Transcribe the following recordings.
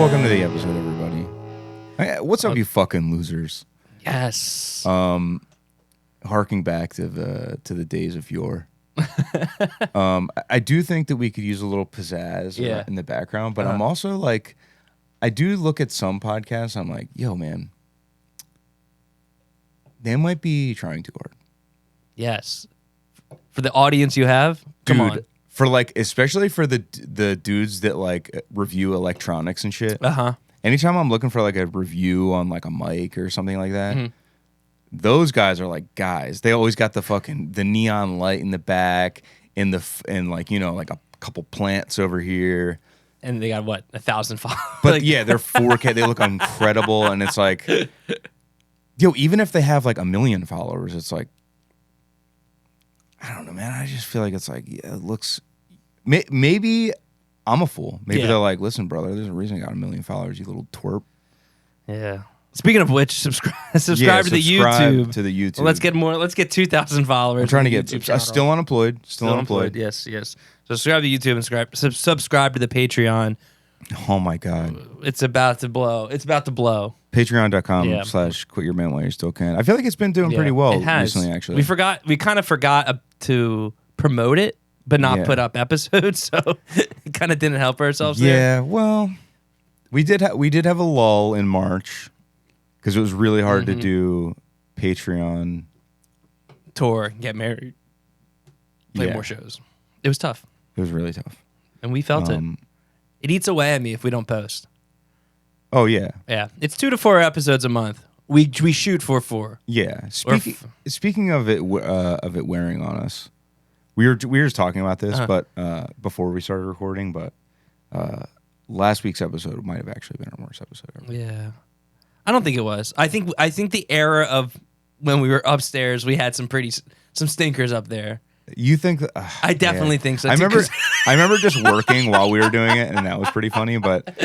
Welcome to the episode, everybody. What's up, you fucking losers? Yes. Harking back to the days of yore. I do think that we could use a little pizzazz in the background, but I'm also like, I do look at some podcasts. I'm like, yo, man, they might be trying too hard. Yes. For the audience you have, come on. For like, especially for the dudes that like review electronics and shit. Anytime I'm looking for like a review on like a mic or something like that, those guys are like guys. They always got the neon light in the back and like, you know, like a couple plants over here. And they got what, 1,000 followers? But like, yeah, they're 4K. They look incredible, and it's like, yo, even if they have like 1 million followers, it's like, I don't know, man. I just feel like it's like, yeah, it looks. Maybe I'm a fool. Maybe they're like, listen, brother, there's a reason I got 1 million followers, you little twerp. Yeah. Speaking of which, subscribe to the YouTube. To the YouTube. Well, let's get more. Let's get 2,000 followers. I'm trying to get. Still unemployed. Still unemployed. Yes. So subscribe to YouTube and subscribe to the Patreon. Oh my God. It's about to blow. Patreon.com/quit your man while you still can. I feel like it's been doing pretty well recently, actually. We kind of forgot to promote it, but not put up episodes, so it kind of didn't help ourselves there. Yeah, well, we did have a lull in March because it was really hard to do Patreon. Tour, get married, play more shows. It was tough. It was really tough. And we felt it. It eats away at me if we don't post. Oh, yeah. Yeah. It's 2 to 4 episodes a month. We shoot for 4. Yeah. Speaking of it wearing on us, we were just talking about this, but before we started recording, but last week's episode might have actually been our worst episode ever. Yeah. I don't think it was. I think the era of when we were upstairs, we had some stinkers up there. You think that, I definitely think so. I remember just working while we were doing it, and that was pretty funny, but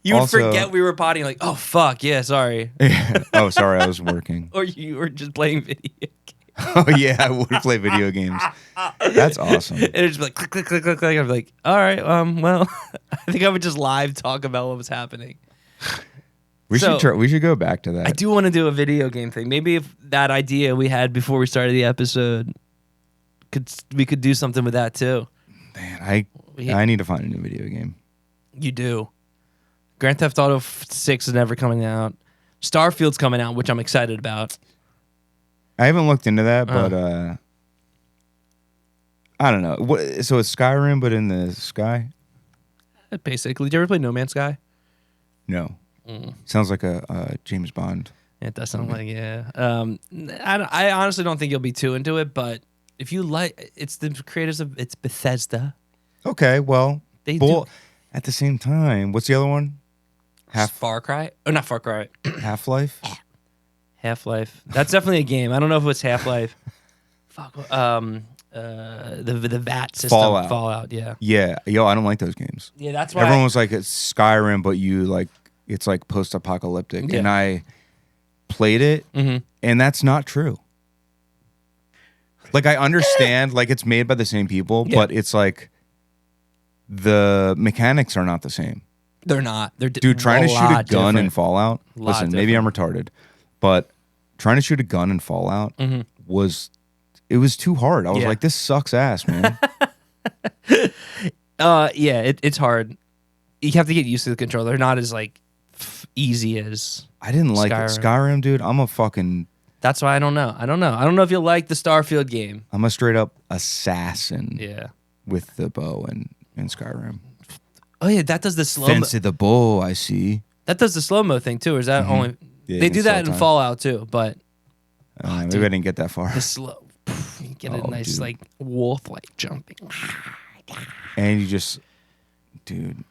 you would forget we were potting, like, oh fuck, yeah, sorry. Yeah. Oh, sorry, I was working. Or you were just playing video games. Oh yeah, I would play video games. That's awesome. And it's just like click, click, click, click, click. I'm like, all right, well, I think I would just live talk about what was happening. We should go back to that. I do want to do a video game thing. Maybe if that idea we had before we started the episode, we could do something with that too. Man, I need to find a new video game. You do. Grand Theft Auto 6 is never coming out. Starfield's coming out, which I'm excited about. I haven't looked into that, but I don't know. So it's Skyrim, but in the sky? Basically. Did you ever play No Man's Sky? No. Sounds like a James Bond. It does sound like, yeah. I honestly don't think you'll be too into it, but if you like, it's the creators of, it's Bethesda. Okay, well, at the same time, what's the other one? Far Cry? Oh, not Far Cry. Half-Life? Half-Life. That's definitely a game. I don't know if it's Half-Life. Fuck. The VAT system. Fallout, yeah. Yeah. Yo, I don't like those games. Yeah, that's why. Everyone was like, it's Skyrim, but it's like post-apocalyptic. Yeah. And I played it, and that's not true. Like, I understand, like, it's made by the same people, but it's like the mechanics are not the same. They're not. Dude, trying to shoot a gun in Fallout. Listen, maybe I'm retarded, but trying to shoot a gun in Fallout was too hard. I was like, this sucks ass, man. It's hard. You have to get used to the controller. They're not as like easy as I didn't like Skyrim, dude. I'm a fucking. That's why I don't know. I don't know if you'll like the Starfield game. I'm a straight up assassin. Yeah. With the bow and Skyrim. Oh yeah, that does the slow-mo. Fancy the bow, I see. That does the slow-mo thing too, or is that only... Yeah, they do that in Fallout too, but... maybe I didn't get that far. The slow... You get a nice, like, wolf-like jumping. And you just... Dude.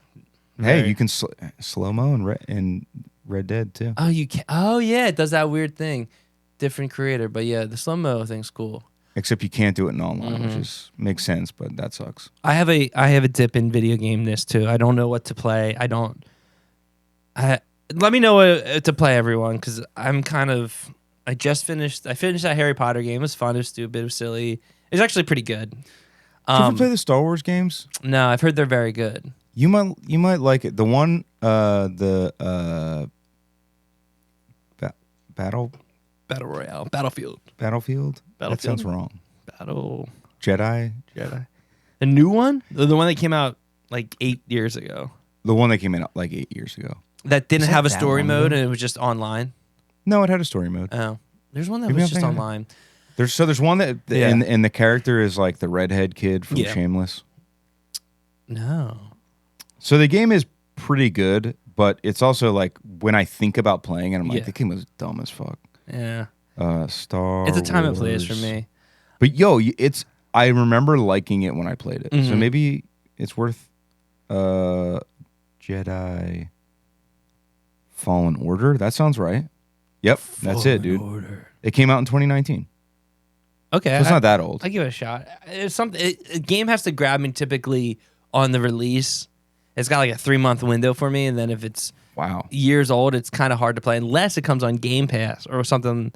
Hey, you can slow-mo in Red Dead too. Oh, you can... Oh yeah, it does that weird thing. Different creator, but yeah, the slow-mo thing's cool. Except you can't do it in online, which makes sense, but that sucks. I have a dip in video game-ness too. I don't know what to play. Let me know what to play, everyone, because I'm kind of... I finished that Harry Potter game. It was fun. It was stupid. It was silly. It was actually pretty good. Did you ever play the Star Wars games? No, I've heard they're very good. You might like it. The one the battle Royale, Battlefield. That sounds wrong. Battle Jedi. The new one, the one that came out like 8 years ago. The one that came in like 8 years ago. That didn't have a story mode and it was just online. No, it had a story mode. Oh, there's one that was just online. There's one that and the character is like the redhead kid from Shameless. No. So the game is pretty good, but it's also like when I think about playing it, I'm like, the game was dumb as fuck. Yeah. Star It's a time Wars. and place for me. But I remember liking it when I played it. So maybe it's worth Jedi Fallen Order. That sounds right. Yep, that's it, dude. Order. It came out in 2019. Okay. So it's not that old. I give it a shot. It's something. A game has to grab me typically on the release. It's got like a 3-month window for me, and then if it's years old, it's kind of hard to play unless it comes on Game Pass or something.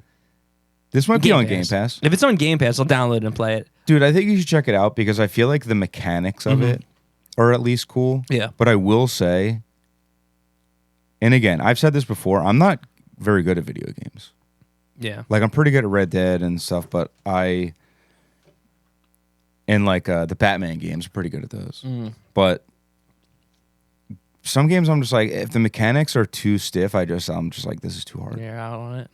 This might be on Game Pass. If it's on Game Pass, I'll download it and play it. Dude, I think you should check it out because I feel like the mechanics of it are at least cool. Yeah. But I will say, and again, I've said this before, I'm not very good at video games. Yeah. Like, I'm pretty good at Red Dead and stuff, but the Batman games, are pretty good at those. But some games I'm just like, if the mechanics are too stiff, I'm just like, this is too hard. You're out on it.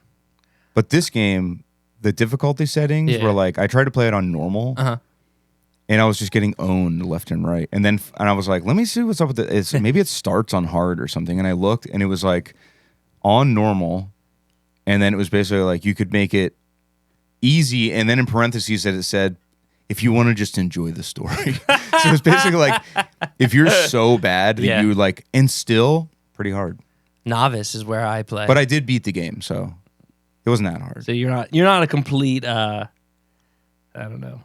But this game, the difficulty settings were like, I tried to play it on normal, and I was just getting owned left and right. And I was like, let me see what's up with it. Maybe it starts on hard or something. And I looked, and it was like on normal, and then it was basically like you could make it easy, and then in parentheses that it said, if you want to just enjoy the story. So it's basically like, if you're so bad that you like, and still pretty hard. Novice is where I play. But I did beat the game, so it wasn't that hard. So you're not a complete I don't know,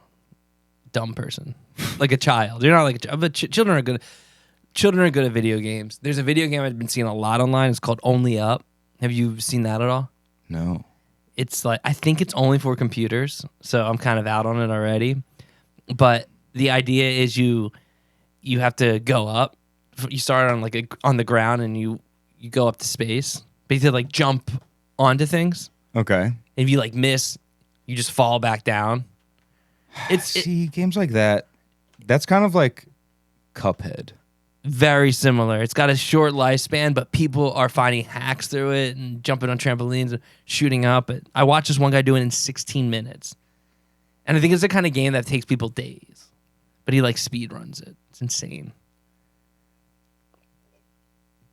dumb person. Like a child. You're not like a child. But children are good. Children are good at video games. There's a video game I've been seeing a lot online. It's called Only Up. Have you seen that at all? No. It's like, I think it's only for computers, so I'm kind of out on it already. But the idea is you have to go up. You start on on the ground and you go up to space. Basically, like jump onto things. Okay. And if you like miss, you just fall back down. Games like that. That's kind of like Cuphead. Very similar. It's got a short lifespan, but people are finding hacks through it and jumping on trampolines and shooting up. I watched this one guy do it in 16 minutes. And I think it's the kind of game that takes people days. But he like speed runs it. It's insane.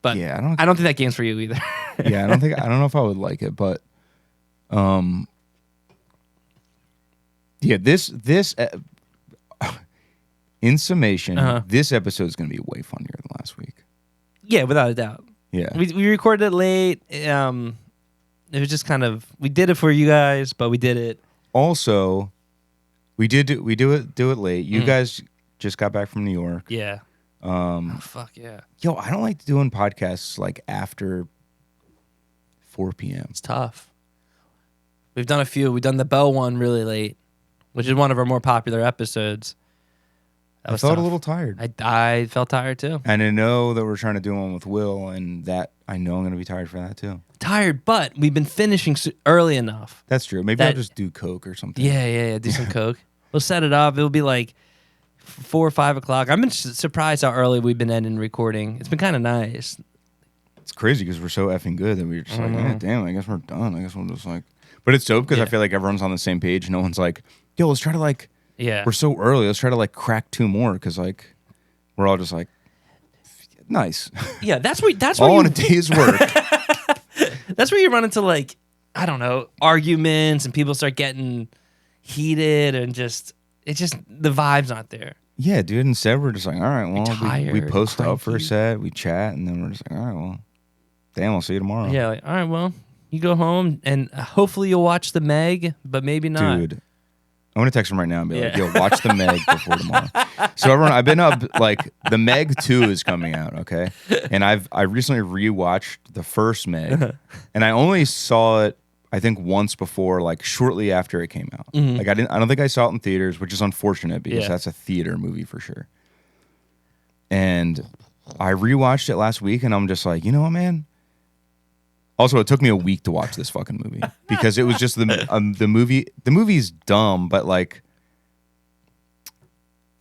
But I don't think that game's for you either. I don't know if I would like it, but this in summation, this episode is going to be way funnier than last week. Yeah, without a doubt. Yeah. We recorded it late. It was just kind of, we did it for you guys, but we did it. Also, we do it late. You guys just got back from New York. Yeah. Oh, fuck yeah. Yo, I don't like doing podcasts like after 4 p.m. It's tough. We've done a few. We've done the Bell one really late, which is one of our more popular episodes. I felt a little tired. I felt tired too. And I know that we're trying to do one with Will, and that I know I'm going to be tired for that too. Tired, but we've been finishing early enough. That's true. Maybe I'll just do Coke or something. Yeah. Do some Coke. We'll set it up. It'll be like 4 or 5 o'clock. I've been surprised how early we've been ending recording. It's been kind of nice. It's crazy because we're so effing good that we're just like, damn, I guess we're done. I guess we'll just like... But it's dope because I feel like everyone's on the same page. No one's like, yo, let's try to like... Yeah. We're so early. Let's try to like crack 2 more because like we're all just like, nice. Yeah, that's where all on a day's work. That's where you run into like, I don't know, arguments and people start getting heated and the vibe's not there. Yeah, dude. Instead, we're just like, all right, well, tired, we post up for a set, we chat, and then we're just like, all right, well, damn, I'll see you tomorrow. Yeah, like, all right, well, you go home and hopefully you'll watch the Meg, but maybe not. Dude, I'm going to text him right now and be like, yo, watch the Meg before tomorrow. So everyone, I've been up, like, the Meg 2 is coming out, okay? And I recently rewatched the first Meg, and I only saw it, I think, once before, like, shortly after it came out. Mm-hmm. Like, I don't think I saw it in theaters, which is unfortunate because that's a theater movie for sure. And I rewatched it last week, and I'm just like, you know what, man? Also, it took me a week to watch this fucking movie because it was just the movie. The movie's dumb, but like,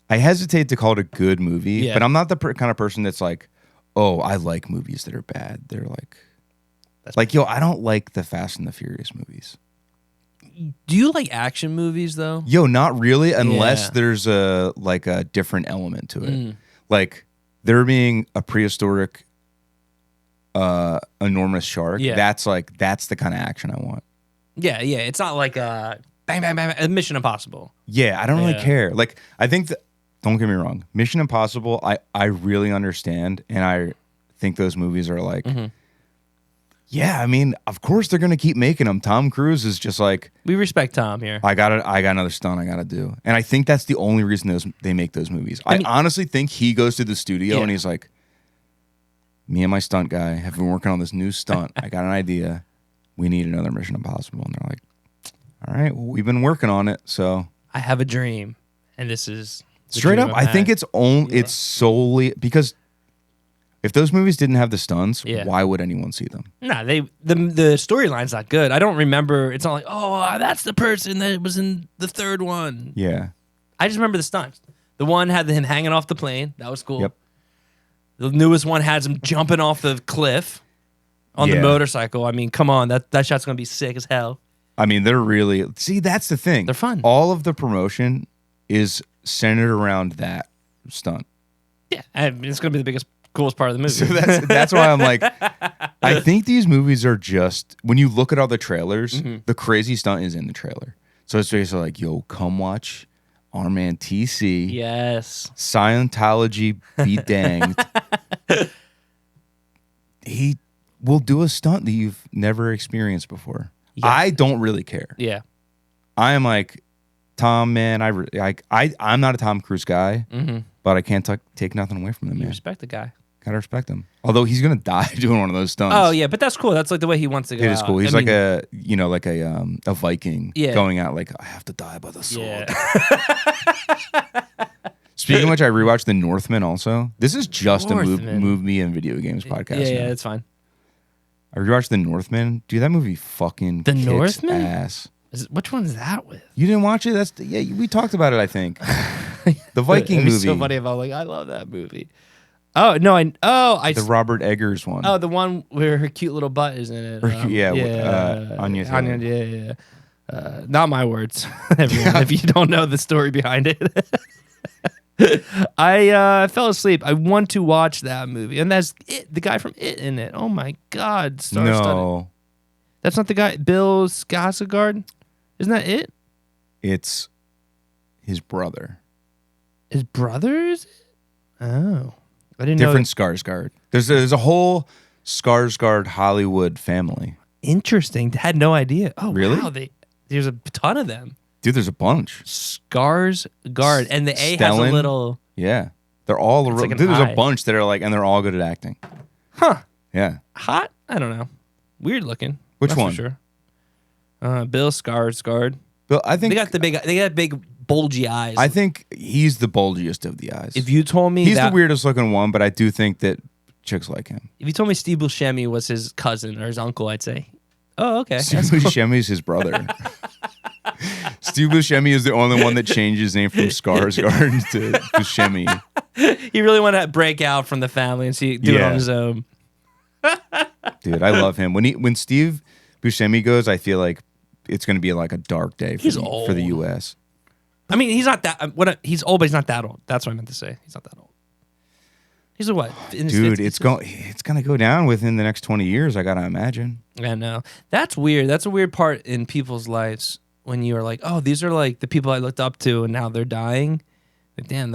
I hesitate to call it a good movie. But I'm not the kind of person that's like, oh, I like movies that are bad. They're like, yo, I don't like the Fast and the Furious movies. Do you like action movies though? Yo, not really, unless there's a different element to it. Like there being a prehistoric enormous shark. That's the kind of action I want. Yeah. It's not like bang, bang, bang, Mission Impossible. Yeah, I don't really care. Like I think that, don't get me wrong, Mission Impossible, I really understand, and I think those movies are like yeah, I mean, of course they're gonna keep making them. Tom Cruise is just like, we respect Tom here. I got another stunt I gotta do, and I think that's the only reason they make those movies. I honestly think he goes to the studio and he's like, me and my stunt guy have been working on this new stunt. I got an idea. We need another Mission Impossible, and they're like, all right, well, we've been working on it, so I have a dream, and this is straight up. I think it's solely because. If those movies didn't have the stunts, why would anyone see them? Nah, the storyline's not good. I don't remember. It's not like, oh, that's the person that was in the third one. Yeah. I just remember the stunts. The one had him hanging off the plane. That was cool. Yep. The newest one has him jumping off the cliff on the motorcycle. I mean, come on. That shot's going to be sick as hell. I mean, they're really... See, that's the thing. They're fun. All of the promotion is centered around that stunt. Yeah. I mean, it's going to be the biggest... coolest part of the movie. So that's why I'm like, I think these movies are just, when you look at all the trailers, the crazy stunt is in the trailer. So it's basically like, yo, come watch our man TC. Yes. Scientology be danged. He will do a stunt that you've never experienced before. Yeah. I don't really care. Yeah. I am like, Tom, man, I'm not a Tom Cruise guy, but I can't take nothing away from him, man. You respect the guy. Gotta respect him. Although he's gonna die doing one of those stunts. Oh yeah, but that's cool. That's like the way he wants to go. It is cool. He's a Viking going out like, I have to die by the sword. Yeah. Speaking of which, I rewatched The Northman also. This is just a movie and video games podcast. Yeah, it's fine. I rewatched The Northman. Dude, that movie fucking The kicks Northman? ass. Which one is that with? You didn't watch it? We talked about it, I think. The Viking movie. So funny about I love that movie. Oh no! The Robert Eggers one. Oh, the one where her cute little butt is in it. Anya. Anya. Not my words, everyone. If you don't know the story behind it, I fell asleep. I want to watch that movie, and that's it. The guy from It in it. Oh my God! No, that's not the guy. Bill Skarsgård. Isn't that it? It's his brother. His brother is? Oh. I didn't Different Skarsgård. There's a whole Skarsgård Hollywood family. Interesting. Had no idea. Oh, really? Wow. There's a ton of them. Dude, there's a bunch. Skarsgård. And the A has a little... Yeah. They're all... Dude, there's a bunch that are like... And they're all good at acting. Huh. Yeah. Hot? I don't know. Weird looking. Which one? For sure. Bill Skarsgård. Bill, I think... They got big... bulgy eyes. I think he's the bulgiest of the eyes. If you told me he's the weirdest looking one, but I do think that chicks like him. If you told me Steve Buscemi was his cousin or his uncle, I'd say, oh, okay. Steve Buscemi is his brother. Steve Buscemi is the only one that changed his name from Skarsgård to Buscemi. He really wanted to break out from the family and do it on his own. Dude, I love him. When Steve Buscemi goes, I feel like it's going to be like a dark day for the U.S. I mean, he's not that. He's old, but he's not that old. That's what I meant to say. He's not that old. He's a what? Dude, it's gonna go down within the next 20 years. I gotta imagine. I know. That's weird. That's a weird part in people's lives when you are like, oh, these are like the people I looked up to, and now they're dying. Like, damn,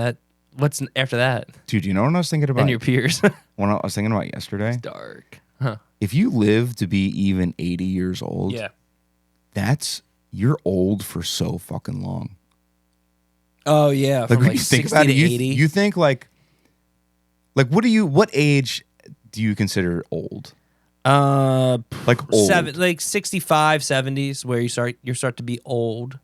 what's after that? Dude, you know what I was thinking about? And your peers. What I was thinking about yesterday. It's dark. Huh. If you live to be even 80 years old, you're old for so fucking long. Oh yeah, like when you think about it, you think like what age do you consider old? Like old, like 65, 70s, where you start to be old.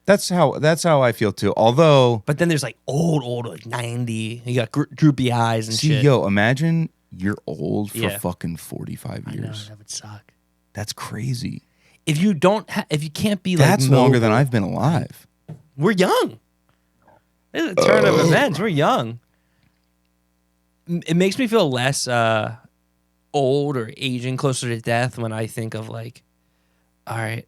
That's how I feel too. Although, but then there's like old, like 90. You got droopy eyes and shit. Yo, imagine you're old for fucking 45 years. I know, that would suck. That's crazy. If you can't be like that's longer than I've been alive. We're young. It's a turn of events. We're young. It makes me feel less old or aging closer to death when I think of like, all right,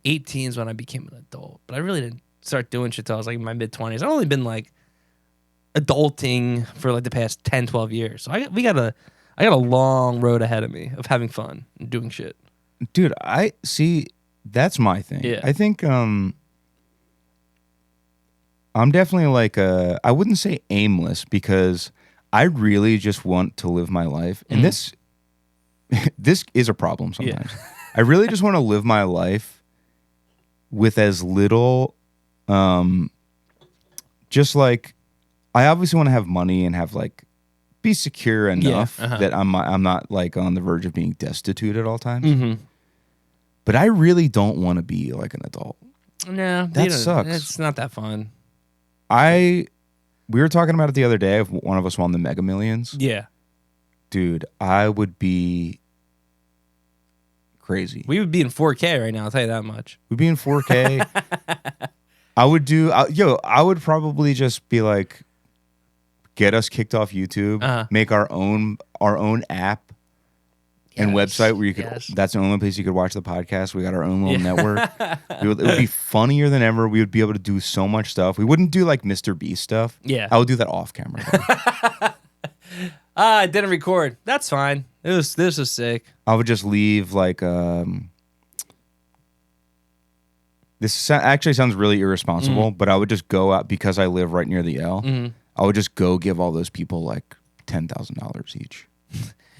18 is when I became an adult, but I really didn't start doing shit till I was like in my mid 20s. I've only been like adulting for like the past 10, 12 years. So I got a long road ahead of me of having fun and doing shit. Dude, I see. That's my thing. Yeah. I think I'm definitely like I wouldn't say aimless because I really just want to live my life, and this is a problem sometimes. Yeah. I really just want to live my life with as little, just like I obviously want to have money and have like be secure enough that I'm not like on the verge of being destitute at all times. Mm-hmm. But I really don't want to be like an adult. No, that sucks. It's not that fun. We were talking about it the other day if one of us won the Mega Millions. Yeah. Dude, I would be crazy. We would be in 4K right now, I'll tell you that much. We'd be in 4K. I would probably just be like, get us kicked off YouTube, make our own app and website where you could. That's the only place you could watch the podcast. We got our own little network. It would be funnier than ever. We would be able to do so much stuff. We wouldn't do like Mr. Beast stuff. Yeah, I would do that off camera. I didn't record. That's fine. This was sick. I would just leave like this actually sounds really irresponsible, but I would just go out because I live right near the L. Mm-hmm. I would just go give all those people like $10,000 each.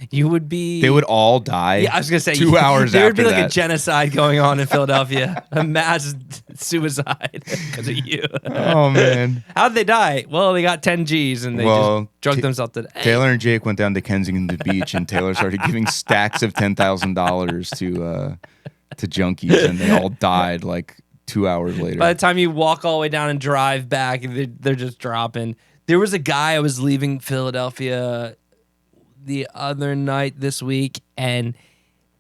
You would be. They would all die. Yeah, I was gonna say 2 hours after that. There would be like a genocide going on in Philadelphia, a mass suicide because of you. Oh man, how'd they die? Well, they got 10 G's and they just drugged themselves to. Taylor and Jake went down to Kensington Beach, and Taylor started giving stacks of $10,000 to junkies, and they all died like 2 hours later. By the time you walk all the way down and drive back, they're just dropping. There was a guy I was leaving Philadelphia the other night this week, and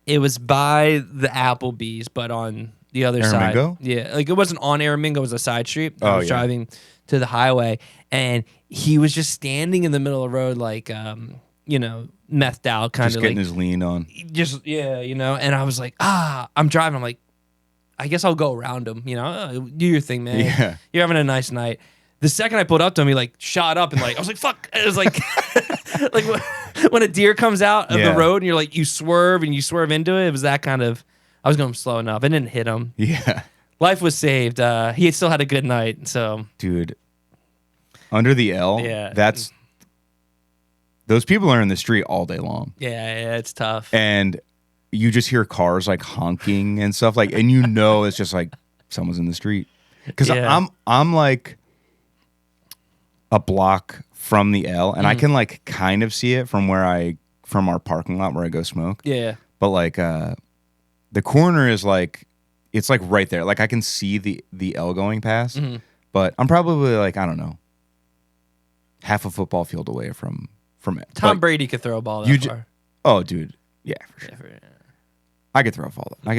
it was by the Applebee's, but on the other side. Yeah, like it wasn't on Aramingo, it was a side street. I was driving to the highway, and he was just standing in the middle of the road, like methed out, kind of just getting his lean on. Just and I was like, I'm driving. I'm like, I guess I'll go around him. Do your thing, man. Yeah, you're having a nice night. The second I pulled up to him, he like shot up and like I was like, fuck. It was like like when a deer comes out of the road and you're like, you swerve into it. It was that kind of. I was going slow enough. I didn't hit him. Yeah, life was saved. He still had a good night. So, dude, under the L. Yeah, those people are in the street all day long. Yeah, it's tough. And you just hear cars like honking and stuff like, and it's just like someone's in the street because I'm like a block from the L, and I can like kind of see it from our parking lot where I go smoke. Yeah. But like the corner is like it's like right there. Like I can see the L going past, but I'm probably like, I don't know, half a football field away from it. Tom Brady could throw a ball that far. Oh, dude. Yeah, for sure. I could throw a ball. I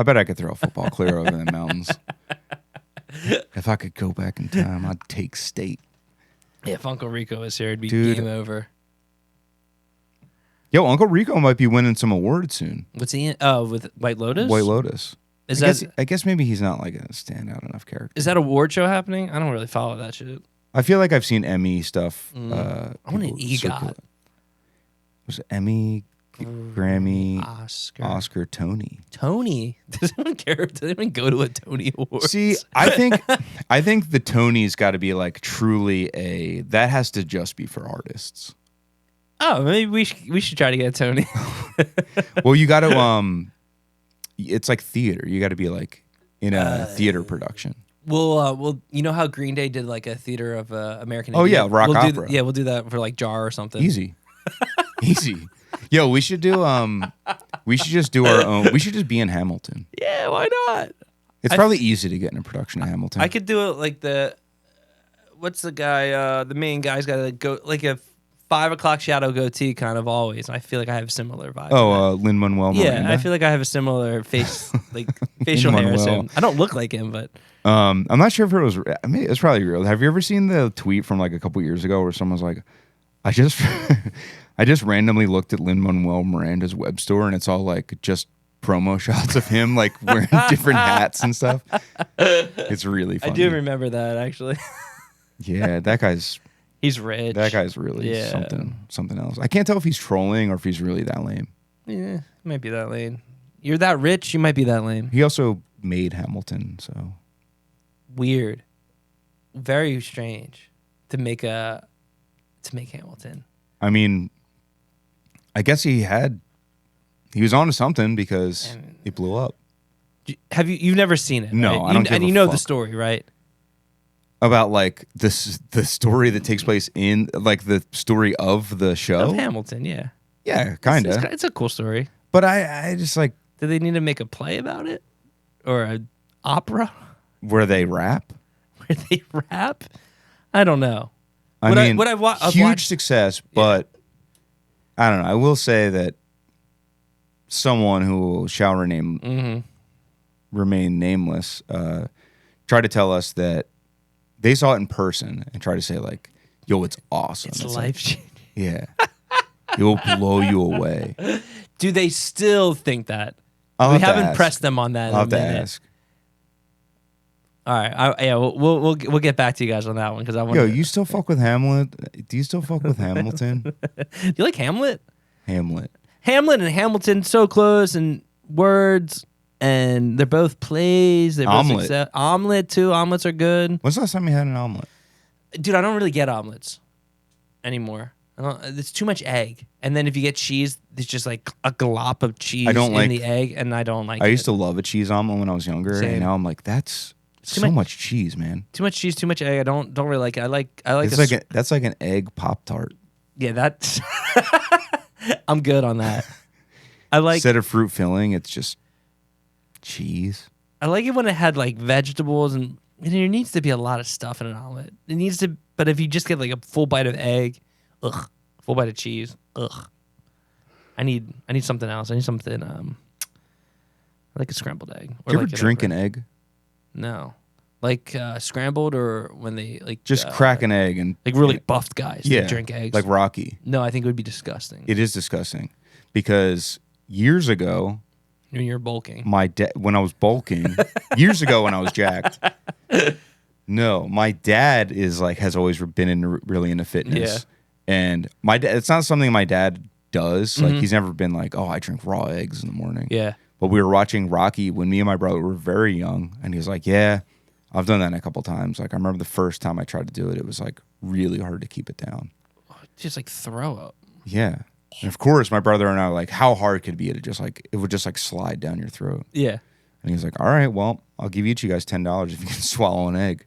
bet I could throw a football clear over the mountains. If I could go back in time, I'd take state. Yeah, if Uncle Rico was here, it'd be game over. Yo, Uncle Rico might be winning some awards soon. What's he in? Oh, with White Lotus? White Lotus. I guess maybe he's not like a standout enough character. Is that a award show happening? I don't really follow that shit. I feel like I've seen Emmy stuff. I want an EGOT. Was it Emmy, Grammy, Oscar, Tony? Tony? Does anyone care? Does anyone go to a Tony Award? See, I think the Tony's got to be like truly that has to just be for artists. Oh, maybe we should try to get a Tony. Well, you got to it's like theater. You got to be like in a theater production. Well, you know how Green Day did like a theater of American Indian? Oh yeah, rock opera. We'll do that for like Jar or something. Easy. Yo, we should do we should just do our own. We should just be in Hamilton. Yeah, why not? It's probably easy to get in a production of Hamilton. I could do it like what's the guy? The main guy's got a 5 o'clock shadow goatee kind of always. I feel like I have a similar vibe. Oh, Lin-Manuel Miranda. Yeah, I feel like I have a similar face, like facial hair. as him. I don't look like him, but I'm not sure if it was. I mean, it's probably real. Have you ever seen the tweet from like a couple years ago where someone's like, I just randomly looked at Lin-Manuel Miranda's web store and it's all like just promo shots of him like wearing different hats and stuff. It's really funny. I do remember that actually. Yeah, he's rich. That guy's really something else. I can't tell if he's trolling or if he's really that lame. Yeah, he might be that lame. You're that rich, you might be that lame. He also made Hamilton, so weird. Very strange to make Hamilton. I mean, I guess he was on to something because it blew up. You've never seen it? No, right? I don't give a And you know fuck. the story, right? About like the story that takes place in like the story of the show Of Hamilton, yeah. Yeah, kind of. It's a cool story. But I just like. Did they need to make a play about it or an opera where they rap? I don't know. I mean, huge success, but I don't know. I will say that someone who shall remain nameless tried to tell us that they saw it in person and tried to say like, yo, it's awesome. It's life-changing. Yeah. It will blow you away. Do they still think that? We haven't pressed them on that. I'll have to ask. All right. We'll get back to you guys on that one because I want. Yo, you still fuck with Hamlet? Do you still fuck with Hamilton? Do you like Hamlet? Hamlet and Hamilton so close in words, and they're both plays. They're Omelet. both omelet too. Omelets are good. When's the last time you had an omelet? Dude, I don't really get omelets anymore. It's too much egg, and then if you get cheese, there's just like a glop of cheese in the egg, and I don't like it. I used to love a cheese omelet when I was younger, and now I'm like, that's so much cheese, man. Too much cheese, too much egg. I don't really like it. I like. That's like an egg Pop-Tart. Yeah, that's. I'm good on that. I like instead of fruit filling, it's just cheese. I like it when it had like vegetables and there needs to be a lot of stuff in an omelet. It needs to, but if you just get like a full bite of egg, ugh, full bite of cheese, ugh. I need something else. I need something I like a scrambled egg. Do you ever drink an egg? No. Like scrambled or when they like just crack an egg and like really buffed guys that drink eggs. Like Rocky. No, I think it would be disgusting. It is disgusting because years ago when you're bulking. When I was bulking, years ago when I was jacked. No, my dad has always been really into fitness. Yeah. And my dad, it's not something my dad does. Like he's never been like, oh, I drink raw eggs in the morning. Yeah. But we were watching Rocky when me and my brother were very young, and he was like, yeah, I've done that a couple times. Like I remember the first time I tried to do it, it was like really hard to keep it down. Just like throw up. Yeah. And of course, my brother and I were like, how hard could it be to just like, it would just like slide down your throat. Yeah. And he was like, all right, well, I'll give each of you guys $10 if you can swallow an egg.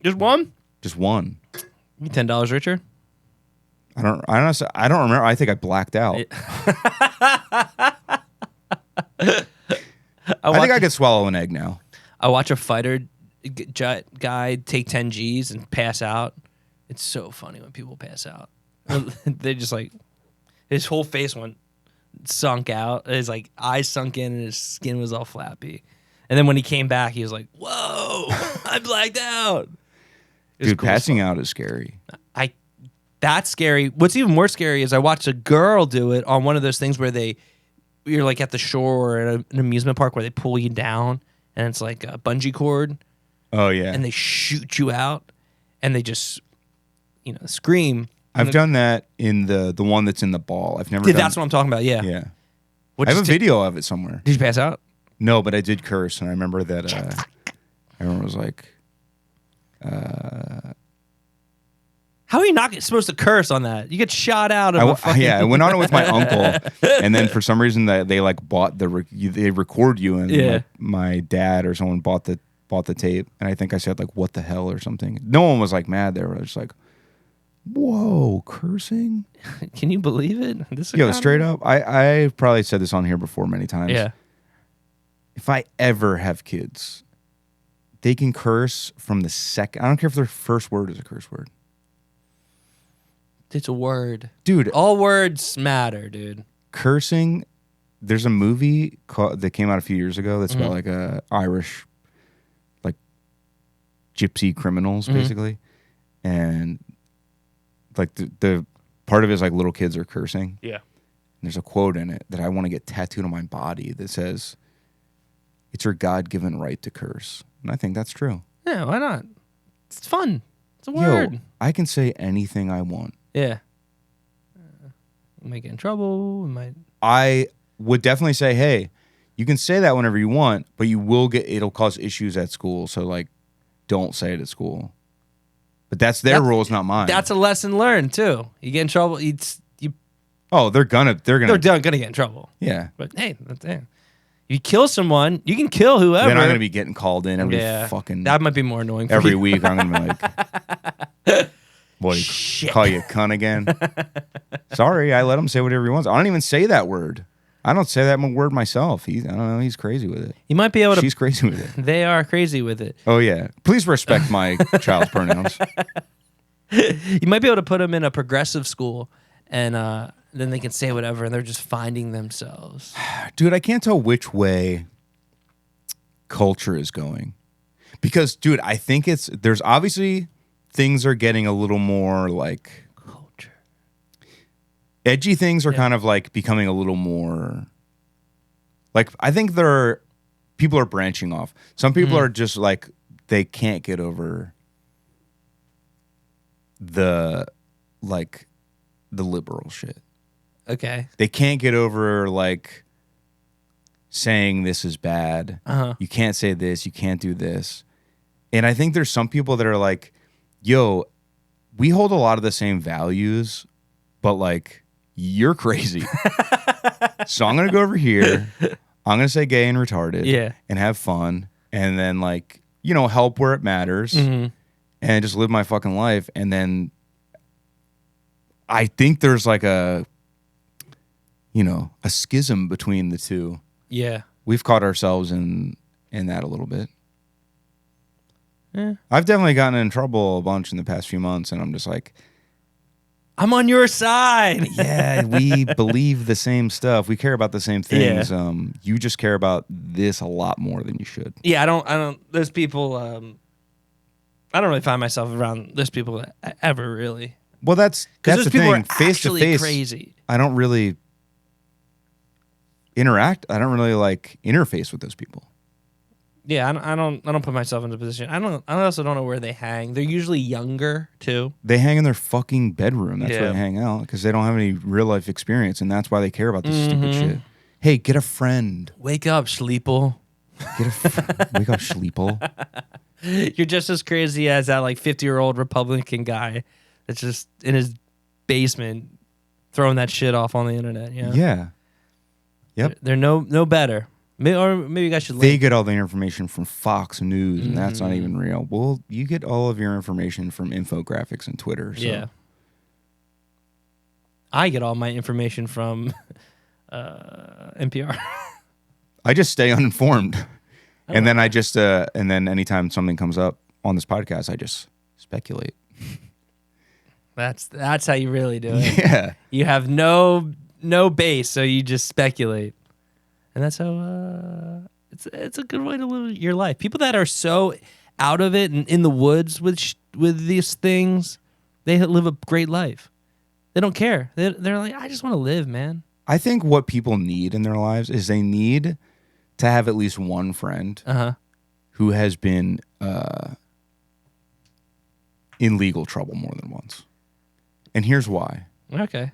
Just one? Just one. You $10 richer? I don't remember. I think I blacked out. I think I could swallow an egg now. I watch a fighter guy take 10 G's and pass out. It's so funny when people pass out. They just like, his whole face went sunk out. His like eyes sunk in and his skin was all flappy. And then when he came back, he was like, whoa, I blacked out. Dude, cool passing out is scary. That's scary. What's even more scary is I watched a girl do it on one of those things where you're like at the shore or at an amusement park where they pull you down and it's like a bungee cord. Oh, yeah. And they shoot you out and they just, scream. I've done that in the one that's in the ball. I've never done. That's what I'm talking about, yeah. Yeah. I have a video of it somewhere. Did you pass out? No, but I did curse, and I remember that everyone was like... How are you not supposed to curse on that? You get shot out of a fucking... Yeah, I went on it with my uncle, and then for some reason they like bought they record you, and my dad or someone bought the tape, and I think I said like, what the hell or something. No one was like mad. They were just like, whoa, cursing? Can you believe it? Yo, straight up, I probably said this on here before many times. Yeah. If I ever have kids, they can curse from the second. I don't care if their first word is a curse word. It's a word. Dude. All words matter, dude. Cursing, there's a movie that came out a few years ago that's about like a Irish, like gypsy criminals, basically. And like the part of it is like little kids are cursing. Yeah. And there's a quote in it that I want to get tattooed on my body that says, "It's your God-given right to curse." And I think that's true. Yeah, why not? It's fun. It's a word. Yo, I can say anything I want. Yeah. We might get in trouble. We might. I would definitely say, hey, you can say that whenever you want, but it'll cause issues at school. So like, don't say it at school. But that's their rules, not mine. That's a lesson learned too. You get in trouble. Oh, they're gonna gonna get in trouble. Yeah. But hey, that's it. You kill someone, you can kill whoever. Then I'm gonna be getting called in every fucking. That might be more annoying. For every you. week, I'm gonna be like, "Boy, call you a cunt again." Sorry, I let him say whatever he wants. I don't even say that word. I don't say that word myself. I don't know. He's crazy with it. You might be able to. She's crazy with it. They are crazy with it. Oh yeah. Please respect my child's pronouns. You might be able to put them in a progressive school, and then they can say whatever, and they're just finding themselves. Dude, I can't tell which way culture is going. Because, dude, I think there's obviously things are getting a little more like culture. Edgy things are kind of like becoming a little more like, I think people are branching off. Some people are just like, they can't get over the liberal shit. Okay. They can't get over like saying this is bad. You can't say this. You can't do this. And I think there's some people that are like, yo, we hold a lot of the same values, but like, you're crazy. So I'm going to go over here. I'm going to say gay and retarded and have fun. And then like, help where it matters and just live my fucking life. And then I think there's like a schism between the two. Yeah. We've caught ourselves in that a little bit. Yeah. I've definitely gotten in trouble a bunch in the past few months, and I'm just like, I'm on your side. Yeah, we believe the same stuff. We care about the same things. Yeah. You just care about this a lot more than you should. Yeah, I don't. Those people. I don't really find myself around those people ever really. Well, that's the thing. Face to face, crazy. I don't really interact. I don't really like interface with those people. Yeah, I don't put myself in a position. I also don't know where they hang. They're usually younger too. They hang in their fucking bedroom. That's where they hang out because they don't have any real life experience, and that's why they care about this stupid shit. Hey, get a friend. Wake up, Schleeple. Wake up, Schleeple. You're just as crazy as that like 50-year-old Republican guy that's just in his basement throwing that shit off on the internet. You know? Yeah. Yep. They're no better. Or maybe you guys should. They get all the information from Fox News, and that's not even real. Well, you get all of your information from infographics and Twitter. So. Yeah. I get all my information from NPR. I just stay uninformed, and then and then anytime something comes up on this podcast, I just speculate. That's how you really do it. Yeah. You have no base, so you just speculate. And that's how it's a good way to live your life. People that are so out of it and in the woods with these things, they live a great life. They don't care. They're like, I just want to live, man. I think what people need in their lives is they need to have at least one friend who has been in legal trouble more than once. And here's why. Okay.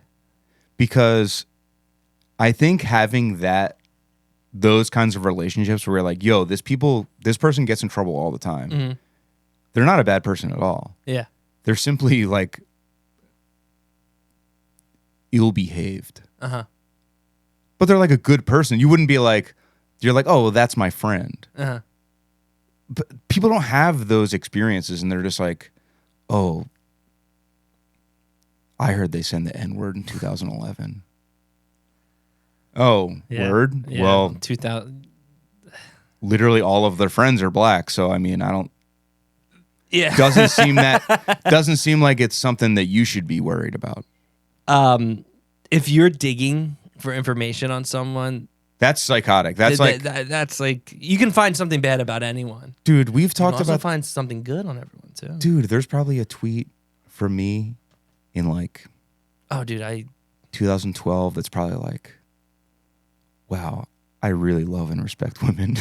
Because I think having those kinds of relationships where you're like, yo, this person gets in trouble all the time. They're not a bad person at all. Yeah. They're simply like ill-behaved. But they're like a good person. You wouldn't be like, you're like, oh, well, that's my friend. But people don't have those experiences, and they're just like, oh, I heard they said the N-word in 2011. Oh, yeah. word? Yeah. Well, 2000. literally all of their friends are black. So I mean, I don't. Yeah. Doesn't seem like it's something that you should be worried about. If you're digging for information on someone, that's psychotic. That's that's like you can find something bad about anyone. Dude, we've talked about find something good on everyone too. Dude, there's probably a tweet from me in like 2012 that's probably like, wow, I really love and respect women.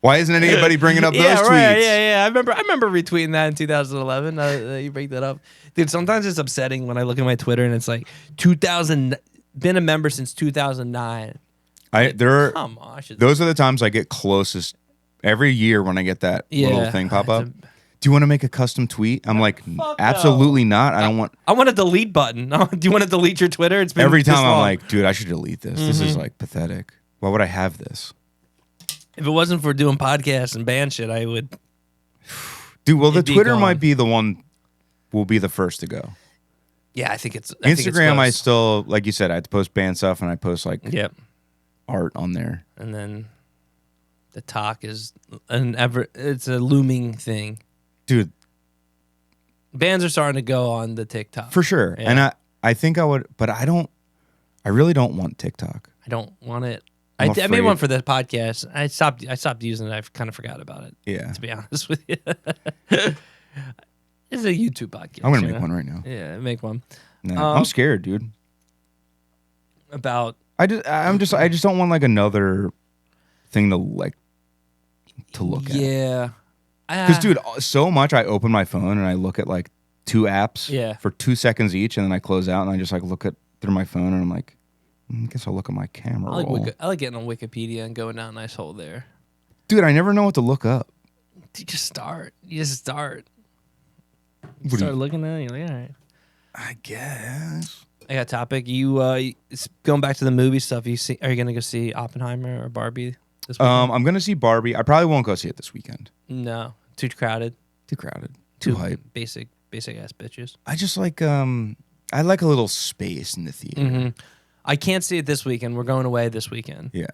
Why isn't anybody bringing up those tweets? Right. Yeah. I remember retweeting that in 2011. You bring that up, dude. Sometimes it's upsetting when I look at my Twitter and it's like 2000. Been a member since 2009. Come on. Those are the times I get closest every year when I get that little thing pop up. Do you want to make a custom tweet? I'm like, absolutely not. I don't want. I want a delete button. Do you want to delete your Twitter? It's been every time I'm like, dude, I should delete this. This is like pathetic. Why would I have this? If it wasn't for doing podcasts and band shit, I would. Dude, well, the Twitter might be the one. Will be the first to go. Yeah, I think it's Instagram. I still, like you said, I have to post band stuff and I post like art on there. And then the talk is it's a looming thing, dude. Bands are starting to go on the TikTok for sure, and I think I would, but I really don't want TikTok. I don't want it. I made one for the podcast. I stopped using it. I kind of forgot about it. Yeah. To be honest with you. It's a YouTube podcast. I'm going to make one right now. Yeah, make one. No, I'm scared, dude. About I just don't want like another thing to look at. Yeah. Because dude, so much I open my phone and I look at like 2 apps for 2 seconds each, and then I close out and I just like look at through my phone and I'm like, I guess I'll look at my camera. I like getting on Wikipedia and going down a nice hole there. Dude, I never know what to look up. You just start. You start looking at it, you're like, all right. I guess. I got a topic. You going back to the movie stuff, are you gonna go see Oppenheimer or Barbie this weekend? I'm gonna see Barbie. I probably won't go see it this weekend. No. Too crowded. Too hype. Basic ass bitches. I just like I like a little space in the theater. Mm-hmm. I can't see it this weekend. We're going away this weekend. Yeah.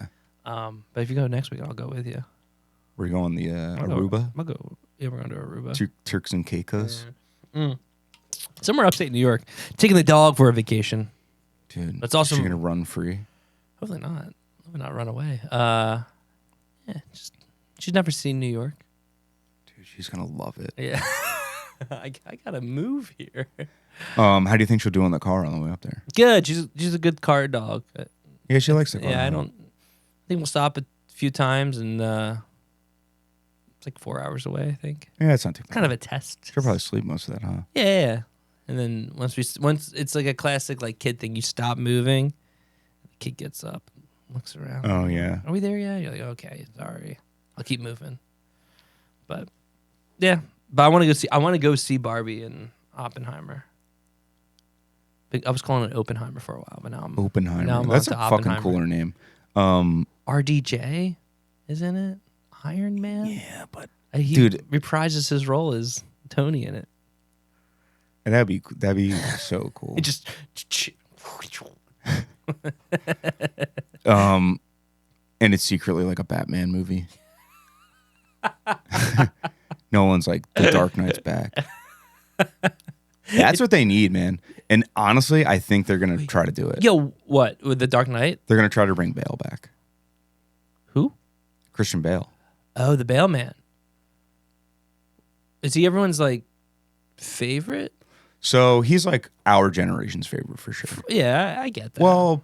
But if you go next week, I'll go with you. We're going the Aruba? I'll go. Yeah, we're going to Aruba. Turks and Caicos. Somewhere upstate New York. Taking the dog for a vacation. Dude, that's also going to run free? Hopefully not. Hopefully not run away. Yeah, she's never seen New York. Dude, she's going to love it. Yeah. I got to move here. How do you think she'll do in the car on the way up there? Good. She's a good car dog. Yeah, she likes the car. Yeah, I think we'll stop a few times, and it's like 4 hours away, I think. Yeah, it's not too bad. Kind of a test. She'll probably sleep most of that, huh? Yeah. And then once it's like a classic like kid thing. You stop moving, the kid gets up, looks around. Oh yeah. Are we there yet? You're like, okay, sorry. I'll keep moving. But yeah. But I want to go see Barbie and Oppenheimer. I was calling it Oppenheimer for a while, but now I'm Oppenheimer. Now I'm That's a fucking cooler name. RDJ, isn't it? Iron Man. Yeah, but he reprises his role as Tony in it. And that'd be so cool. It just and it's secretly like a Batman movie. Nolan's like, the Dark Knight's back. That's what they need, man. And honestly, I think they're gonna try to do it. Yo, what with the Dark Knight? They're gonna try to bring Bale back. Who? Christian Bale. Oh, the Bale man. Is he everyone's like favorite? So he's like our generation's favorite for sure. Yeah, I get that. Well,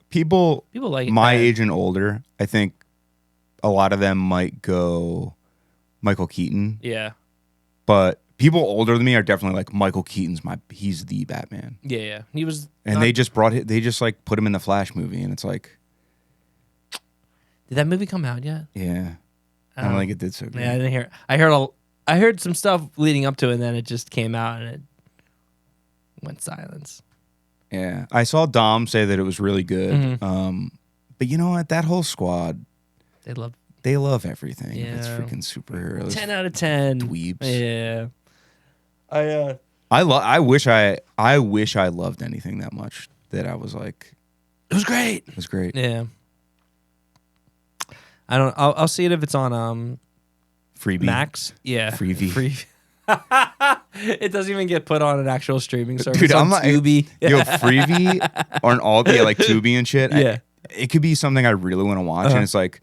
people like my age and older, I think a lot of them might go Michael Keaton. Yeah. But people older than me are definitely like, Michael Keaton's he's the Batman. Yeah. He was. And they just like put him in the Flash movie, and it's like, did that movie come out yet? Yeah. I don't think it did so good. Yeah, I didn't hear. I heard some stuff leading up to it, and then it just came out and it went silence. Yeah. I saw Dom say that it was really good. Mm-hmm. But you know what? That whole squad, they love everything. Yeah. It's freaking superheroes. 10 out of 10. Dweebs. Yeah. I wish I loved anything that much that I was like, It was great. It was great. Yeah. I'll see it if it's on Freebie. Max. Yeah. Freebie. It doesn't even get put on an actual streaming service. Dude, on I'm like, Tubi. yo, Freebie on all the like Tubi and shit. Yeah. It could be something I really want to watch, and it's like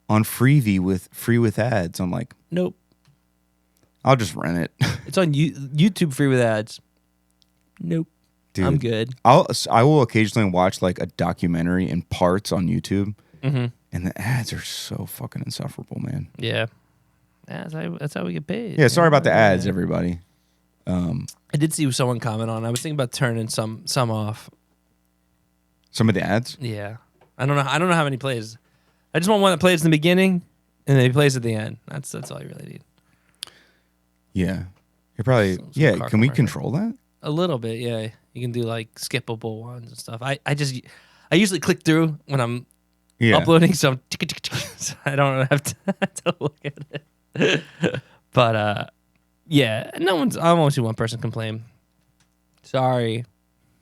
on Freebie with free with ads. I'm like, nope. I'll just rent it. It's on YouTube free with ads. Nope. Dude, I'm good. I will occasionally watch like a documentary in parts on YouTube, Mm-hmm. and the ads are so fucking insufferable, man. Yeah. That's how we get paid. Yeah, sorry about the ads, everybody. I did see someone comment on. I was thinking about turning some off. Some of the ads. Yeah. I don't know how many plays. I just want one that plays in the beginning and then he plays at the end. That's all you really need. Yeah, you probably. Yeah, can we control that? A little bit, yeah. You can do like skippable ones and stuff. I usually click through when I'm uploading, so I don't have to look at it. But yeah, I won't see one person complain. Sorry.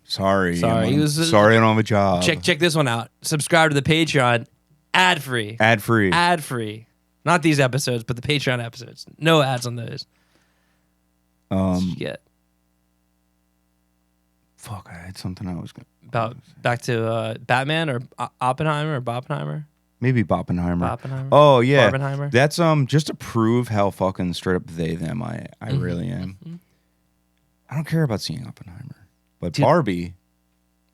Sorry, I don't have a job. Check this one out. Subscribe to the Patreon, ad free. Not these episodes, but the Patreon episodes. No ads on those. Yeah. Fuck, I had something I was about back to Batman or Oppenheimer or Boppenheimer. Maybe Boppenheimer. Boppenheimer. Oh yeah, Barbenheimer. That's just to prove how fucking straight up they them I really am. Mm-hmm. I don't care about seeing Oppenheimer, but dude, Barbie,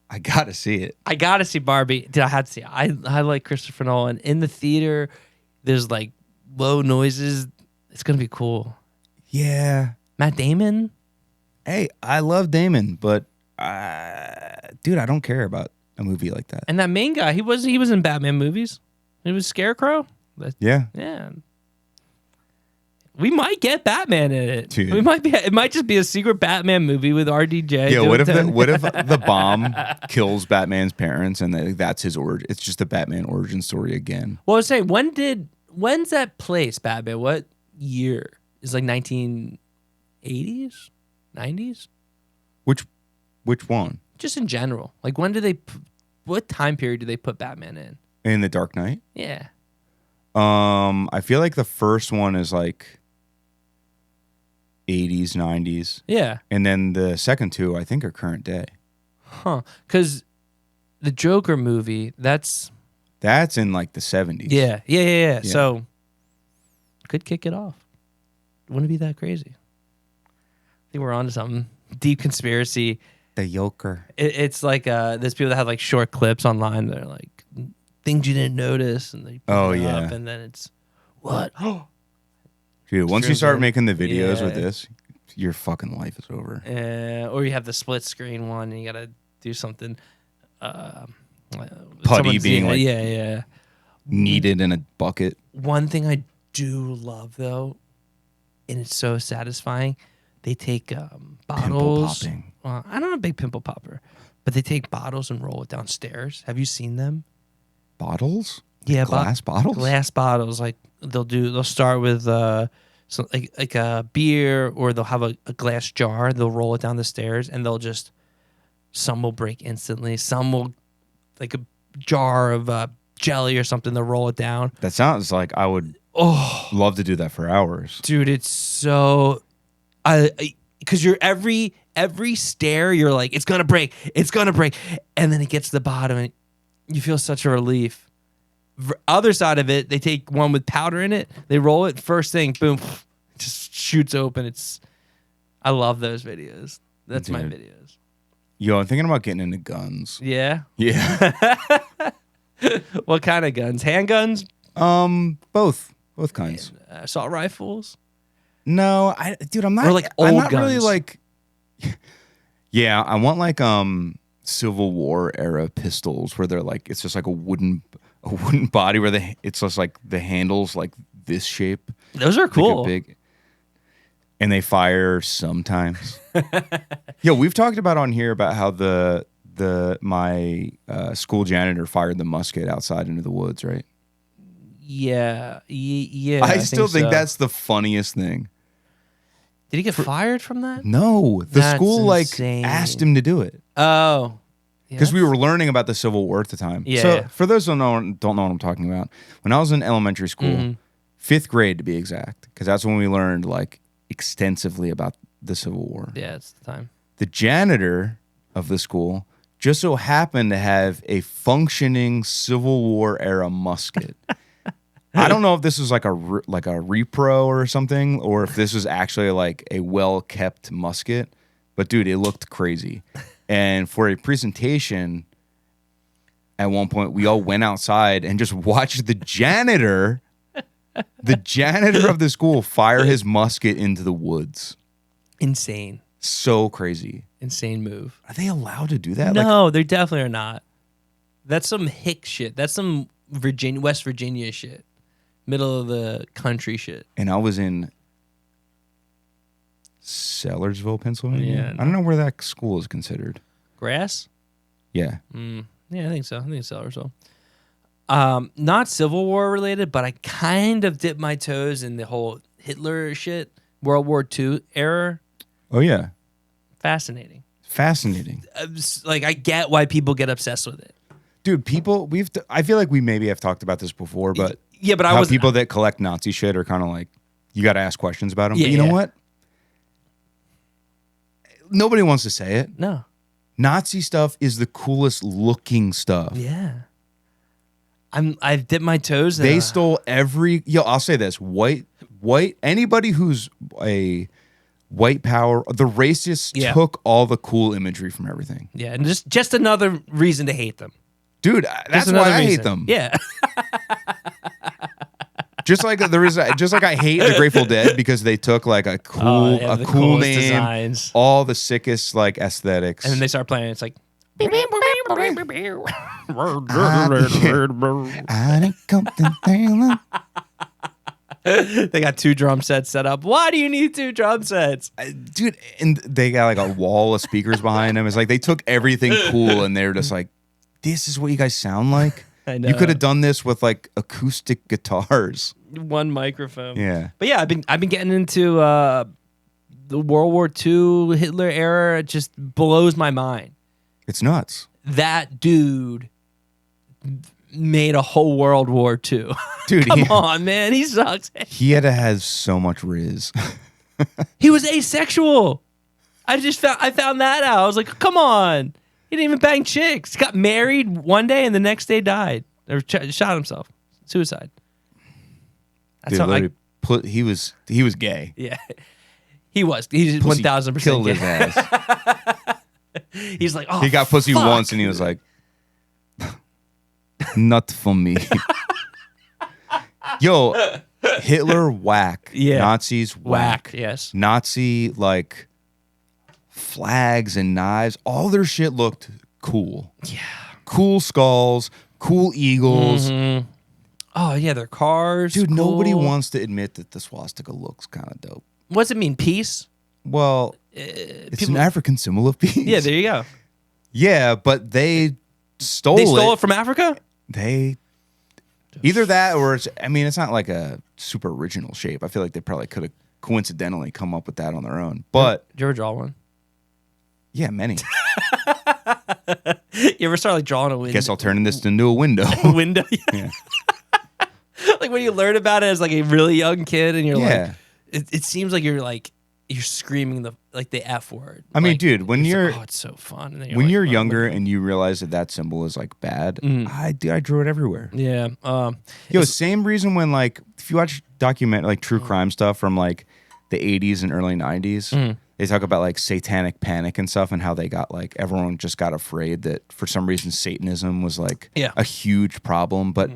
I gotta see it. I gotta see Barbie. Dude, I had to see it. I like Christopher Nolan in the theater. There's like low noises. It's gonna be cool. Yeah, Matt Damon. Hey, I love Damon, but dude, I don't care about a movie like that. And that main guy, he was in Batman movies. He was Scarecrow. Yeah. We might get Batman in it. Dude. It might just be a secret Batman movie with RDJ. Yeah, what if the bomb kills Batman's parents and that's his origin? It's just a Batman origin story again. Well, I was saying, when's that place, Batman? What year? It's like 1980s? 90s? Which one? Just in general. Like what time period do they put Batman in? In The Dark Knight? Yeah. I feel like the first one is like 80s, 90s. Yeah. And then the second two, I think, are current day. Huh. Because the Joker movie, that's in like the 70s. Yeah. So, could kick it off. Wouldn't it be that crazy? I think we're on to something. Deep conspiracy. The Joker. It's like there's people that have like short clips online that are like things you didn't notice, and they put it up, and then it's what? Dude, once you start making the videos with this, your fucking life is over. Or you have the split screen one, and you gotta do something. Putty being like yeah, kneaded in a bucket. One thing I do love though, and it's so satisfying. They take bottles. Pimple popping. I'm not a big pimple popper, but they take bottles and roll it downstairs. Have you seen them? Bottles? Yeah, glass bottles. Glass bottles. Like they'll start with like a beer, or they'll have a glass jar. They'll roll it down the stairs, and some will break instantly. Some will, like a jar of jelly or something. They'll roll it down. That sounds like I would love to do that for hours, dude. It's so. Because you're every stair, you're like, it's gonna break, and then it gets to the bottom, and you feel such a relief. Other side of it, they take one with powder in it, they roll it, first thing, boom, just shoots open. I love those videos. That's my videos. Yo, I'm thinking about getting into guns. Yeah. What kind of guns? Handguns? Both kinds. Assault rifles. No, I'm not. Or like old I'm not guns. really like. Yeah, I want like Civil War era pistols where they're like it's just like a wooden body where it's just like the handles like this shape. Those are cool. Like big, and they fire sometimes. Yeah, we've talked about on here about how my school janitor fired the musket outside into the woods, right? Yeah. I still think that's the funniest thing. Did he get fired from that? No, the school insane. Asked him to do it. Oh, because we were learning about the Civil War at the time. Yeah. So for those who don't know what I'm talking about, when I was in elementary school, 5th grade to be exact, because that's when we learned like extensively about the Civil War. Yeah, it's the time. The janitor of the school just so happened to have a functioning Civil War era musket. I don't know if this was like a repro or something, or if this was actually like a well kept musket. But dude, it looked crazy. And for a presentation, at one point, we all went outside and just watched the janitor of the school fire his musket into the woods. Insane. So crazy. Insane move. Are they allowed to do that? No, they definitely are not. That's some hick shit. That's some West Virginia shit. Middle of the country shit. And I was in Sellersville, Pennsylvania. Yeah, I don't know where that school is considered. Grass? Yeah. Yeah, I think so. I think it's Sellersville. Not Civil War related, but I kind of dipped my toes in the whole Hitler shit, World War II era. Oh, yeah. Fascinating. Fascinating. I get why people get obsessed with it. Dude, I feel like we maybe have talked about this before, but yeah, but people that collect Nazi shit are kind of like, you got to ask questions about them. Yeah, but you know what? Nobody wants to say it. No. Nazi stuff is the coolest looking stuff. Yeah. I've dipped my toes in They stole I'll say this, white, anybody who's a white power, the racists took all the cool imagery from everything. Yeah, and just another reason to hate them. Dude, that's why I hate them. Yeah. Just like I hate the Grateful Dead because they took like a cool name, designs. all the sickest like aesthetics, and then they start playing. It's like they got 2 drum sets set up. Why do you need 2 drum sets, dude? And they got like a wall of speakers behind them. It's like they took everything cool and they're just like, this is what you guys sound like. I know. You could have done this with like acoustic guitars. 1 microphone. Yeah. But yeah, I've been getting into the World War II Hitler era. It just blows my mind. It's nuts. That dude made a whole World War II. Dude, come on, man, he sucks. He had to have so much riz. He was asexual. I found that out. I was like, come on. He didn't even bang chicks. He got married one day and the next day died or shot himself. Suicide. That's dude, he was gay. Yeah, he was. He's 1,000% killed gay. his ass. He's like, oh, he got pussy fuck. once and he was like, not for me. Yo, Hitler whack. Yeah. Nazis whack. Yes. Nazi like flags and knives. All their shit looked cool. Yeah. Cool skulls, cool eagles. Mm-hmm. Oh yeah, their cars. Dude, cool. Nobody wants to admit that the swastika looks kind of dope. What does it mean? Peace? Well, it's an African symbol of peace. Yeah, there you go. Yeah, but they stole it. They stole it from Africa? Either that or it's not like a super original shape. I feel like they probably could have coincidentally come up with that on their own. But did you ever draw one? Yeah, many. You ever start like drawing a window? Guess I'll turn this into a window. Window? Yeah. Like when you learn about it as like a really young kid and you're like, it seems like you're screaming the F word. I mean, dude, when you're it's so fun. And when you're younger and you realize that symbol is like bad, I drew it everywhere. Yeah. Same reason when like if you watch like true crime stuff from like the 80s and early 90s, they talk about like satanic panic and stuff and how they got like everyone just got afraid that for some reason Satanism was like a huge problem. But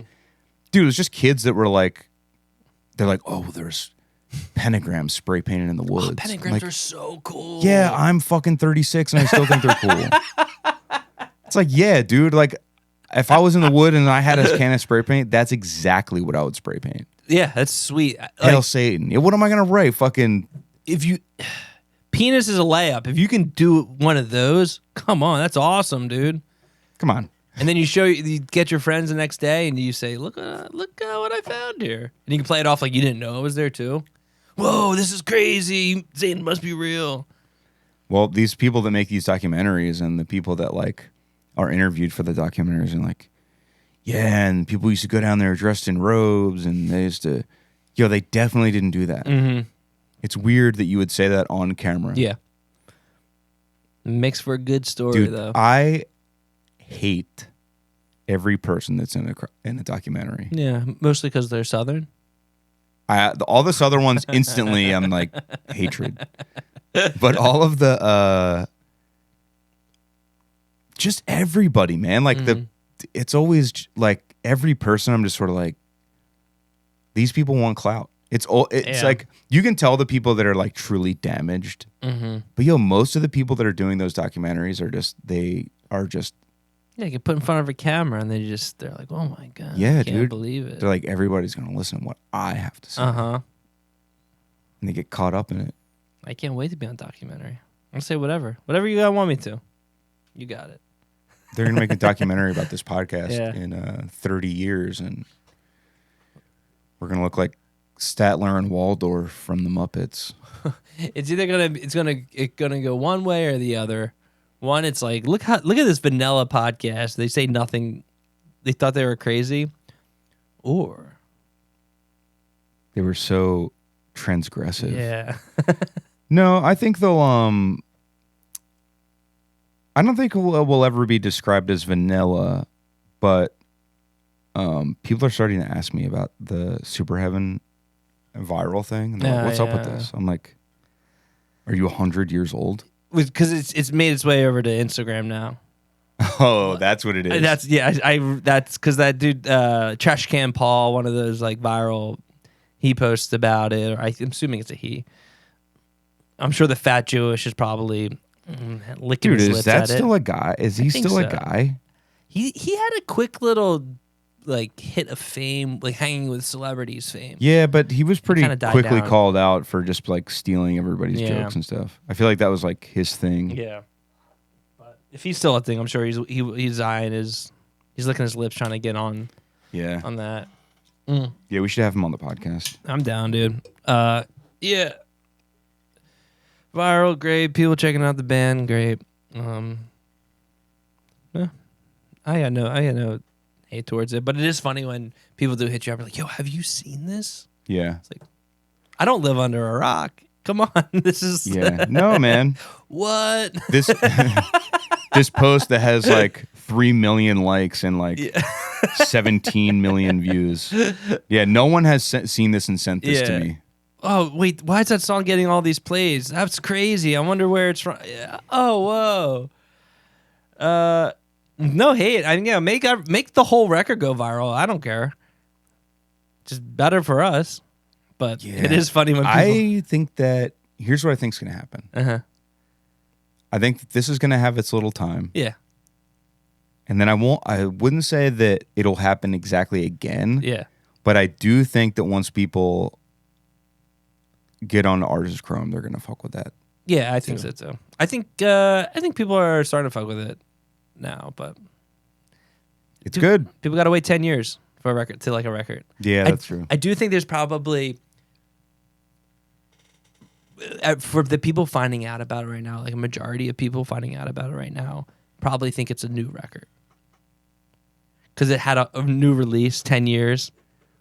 dude, it was just kids that were like, they're like, oh, there's pentagrams spray painted in the woods. Oh, pentagrams are so cool. Yeah, I'm fucking 36 and I still think they're cool. It's like, yeah, dude, like if I was in the wood and I had a can of spray paint, that's exactly what I would spray paint. Yeah, that's sweet. Hail Satan. Yeah, what am I going to write? Fucking... Penis is a layup. If you can do one of those, come on, that's awesome, dude. Come on. And then you get your friends the next day and you say, look what I found here. And you can play it off like you didn't know it was there too. Whoa, this is crazy. Satan must be real. Well, these people that make these documentaries and the people that like are interviewed for the documentaries and like, yeah, and people used to go down there dressed in robes and they used to, they definitely didn't do that. Mm-hmm. It's weird that you would say that on camera. Yeah. Makes for a good story, Dude, though. I hate every person that's in a documentary. Yeah, mostly because they're Southern. All the Southern ones, instantly, I'm like, hatred. But all of the, just everybody, man. Like, it's always, like, every person, I'm just sort of like, these people want clout. It's like, you can tell the people that are, like, truly damaged. Mm-hmm. But, most of the people that are doing those documentaries are just, Yeah, you get put in front of a camera and they're like, oh my God. Yeah, I can't dude. believe it. They're like, everybody's going to listen to what I have to say. Uh-huh. And they get caught up in it. I can't wait to be on documentary. I'll say whatever. Whatever you guys want me to. You got it. They're going to make a documentary about this podcast in 30 years, and we're going to look like Statler and Waldorf from the Muppets. It's either gonna go one way or the other. One, it's like look at this vanilla podcast. They say nothing. They thought they were crazy, or they were so transgressive. Yeah. No, I think they'll. I don't think we'll ever be described as vanilla, but people are starting to ask me about the Super Heaven viral thing. And they're like, what's up with this? I'm like, are you 100 years old? Because it's made its way over to Instagram now. Oh, that's what it is. That's because that dude, Trash Can Paul, one of those like viral, he posts about it. Or I'm assuming it's a he. I'm sure the fat Jewish is probably licking his lips is that at still it. a guy? Is he still a guy? He had a quick little like hit of fame, like hanging with celebrities fame. Yeah, but he was pretty quickly down. called out for just like stealing everybody's jokes and stuff. I feel like that was like his thing. Yeah. But if he's still a thing, I'm sure he's eyeing he's licking his lips trying to get on. Yeah. On that. Yeah, we should have him on the podcast. I'm down, dude. Yeah. Viral, great. People checking out the band, great. Yeah. I got no hate towards it, but it is funny when people do hit you up like, "Yo, have you seen this?" Yeah. It's like, I don't live under a rock. Come on, this is No, man. What this post that has like 3 million likes and like 17 million views. Yeah, no one has seen this and sent this to me. Oh wait, why is that song getting all these plays? That's crazy. I wonder where it's from. Yeah. Oh whoa. No hate. I mean, make the whole record go viral. I don't care. Just better for us. But it is funny when people... I think that here's what I think is going to happen. I think that this is going to have its little time. Yeah. And then I wouldn't say that it'll happen exactly again. Yeah. But I do think that once people get on Artist Chrome, they're going to fuck with that. Yeah, I think so too. I think people are starting to fuck with it now, but it's good. People got to wait 10 years for a record to like a record. Yeah, that's true. I do think there's probably for the people finding out about it right now, like a majority of people finding out about it right now probably think it's a new record because it had a new release 10 years.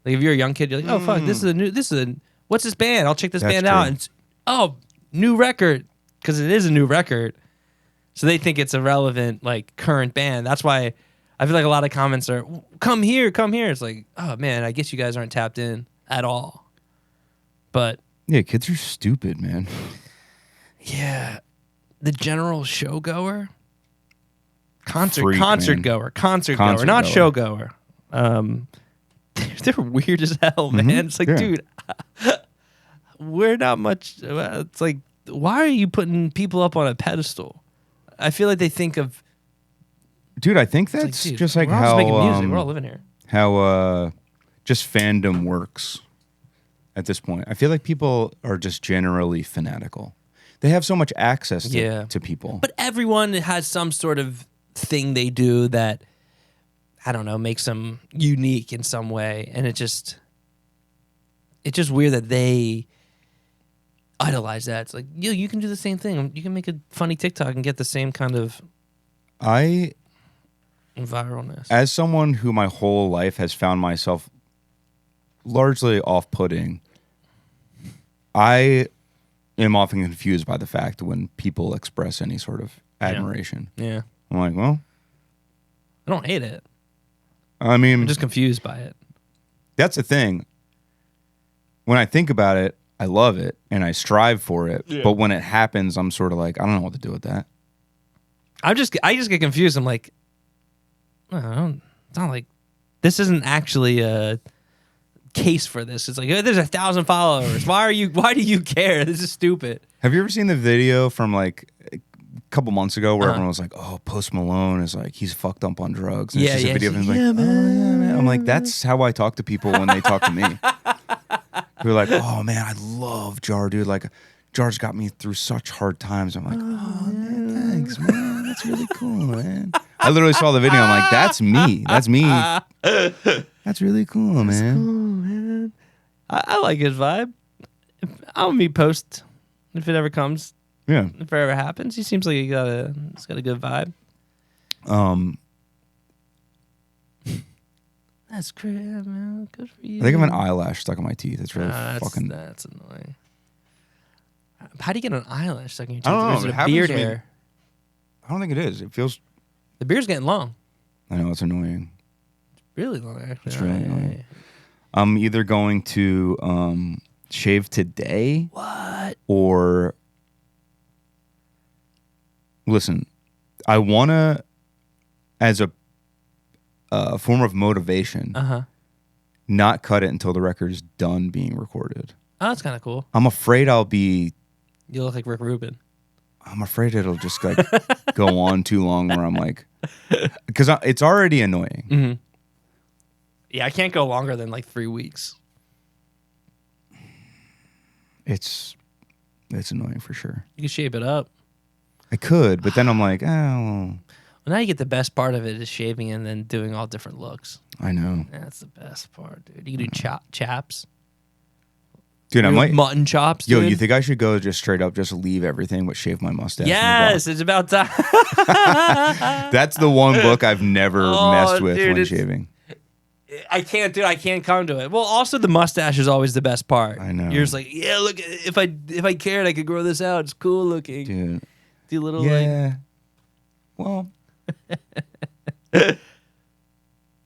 Like if you're a young kid, you're like, oh fuck, this is a what's this band? I'll check this band out. And new record because it is a new record. So they think it's a relevant, like, current band. That's why I feel like a lot of comments are, come here. It's like, oh, man, I guess you guys aren't tapped in at all. But... yeah, kids are stupid, man. Yeah. The general showgoer? Concert goer, not showgoer. They're weird as hell, man. It's like, dude, we're not much... It's like, why are you putting people up on a pedestal? I feel like they think of... Dude, I think that's like, just like we're how... all making music. We're all living here. How just fandom works at this point. I feel like people are just generally fanatical. They have so much access to people. But everyone has some sort of thing they do that, I don't know, makes them unique in some way. And it's just weird that they... idolize that. It's like, you can do the same thing. You can make a funny TikTok and get the same kind of... Viralness. As someone who my whole life has found myself largely off-putting, I am often confused by the fact when people express any sort of admiration. Yeah. I'm like, well, I don't hate it. I mean, I'm just confused by it. That's the thing. When I think about it, I love it and I strive for it. Yeah. But when it happens, I'm sort of like, I don't know what to do with that. I just get confused. I'm like, it's not like this isn't actually a case for this. It's like, oh, there's 1,000 followers. Why do you care? This is stupid. Have you ever seen the video from like a couple months ago where everyone was like, oh, Post Malone is like, he's fucked up on drugs. And it's just a video of him like, man. Oh, yeah, man. I'm like, that's how I talk to people when they talk to me. They're like, oh man, I love Jar, dude. Like, Jar's got me through such hard times. I'm like, oh man, thanks, man. That's really cool, man. I literally saw the video. I'm like, that's me. That's me. That's really cool, man. That's cool, man. I like his vibe. I'll meet Post if it ever comes. Yeah. If it ever happens, he seems like he's got a good vibe. That's great, man. Good for you. I think I have an eyelash stuck in my teeth. It's really fucking. That's annoying. How do you get an eyelash stuck in your teeth? I don't know. Is it a beard hair? I don't think it is. It feels. The beard's getting long. I know, it's annoying. It's really long, actually. It's really annoying. I'm either going to shave today. What? Or. Listen, I want to, as a form of motivation, not cut it until the record is done being recorded. Oh, that's kind of cool. I'm afraid I'll be. You look like Rick Rubin. I'm afraid it'll just like go on too long where I'm like, because it's already annoying. Mm-hmm. Yeah, I can't go longer than like 3 weeks. It's annoying for sure. You can shape it up. I could, but then I'm like, oh. Well, now you get the best part of it is shaving and then doing all different looks. I know. That's the best part, dude. You can do chaps. Dude, I might mutton chops. Yo, dude. you think I should go just straight up, just leave everything, but shave my mustache? Yes, it's about time. That's the one book I've never messed with when shaving. I can't, dude. I can't come to it. Well, also the mustache is always the best part. I know. You're just like, yeah, look. If I cared, I could grow this out. It's cool looking. Dude. Do a little Well.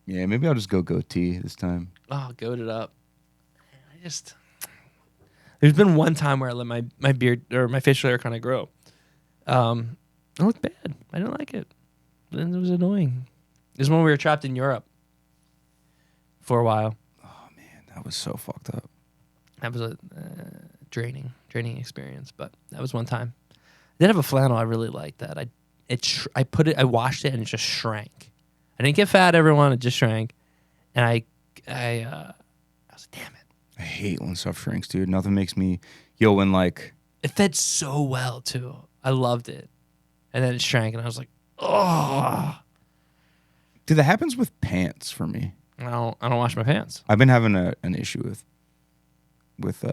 Yeah, maybe I'll just go goatee this time. Oh, goat it up. There's been one time where I let my beard or my facial hair kind of grow. It looked bad. I didn't like it. It was annoying. It was when we were trapped in Europe for a while. Oh man, that was so fucked up. That was a draining experience, but that was one time. I did have a flannel I really liked that. I washed it and it just shrank. I didn't get fat, everyone. It just shrank, and I was like, damn it. I hate when stuff shrinks, dude. Nothing makes me when like it fed so well too. I loved it, and then it shrank, and I was like, oh. Dude, that happens with pants for me. I don't wash my pants. I've been having an issue with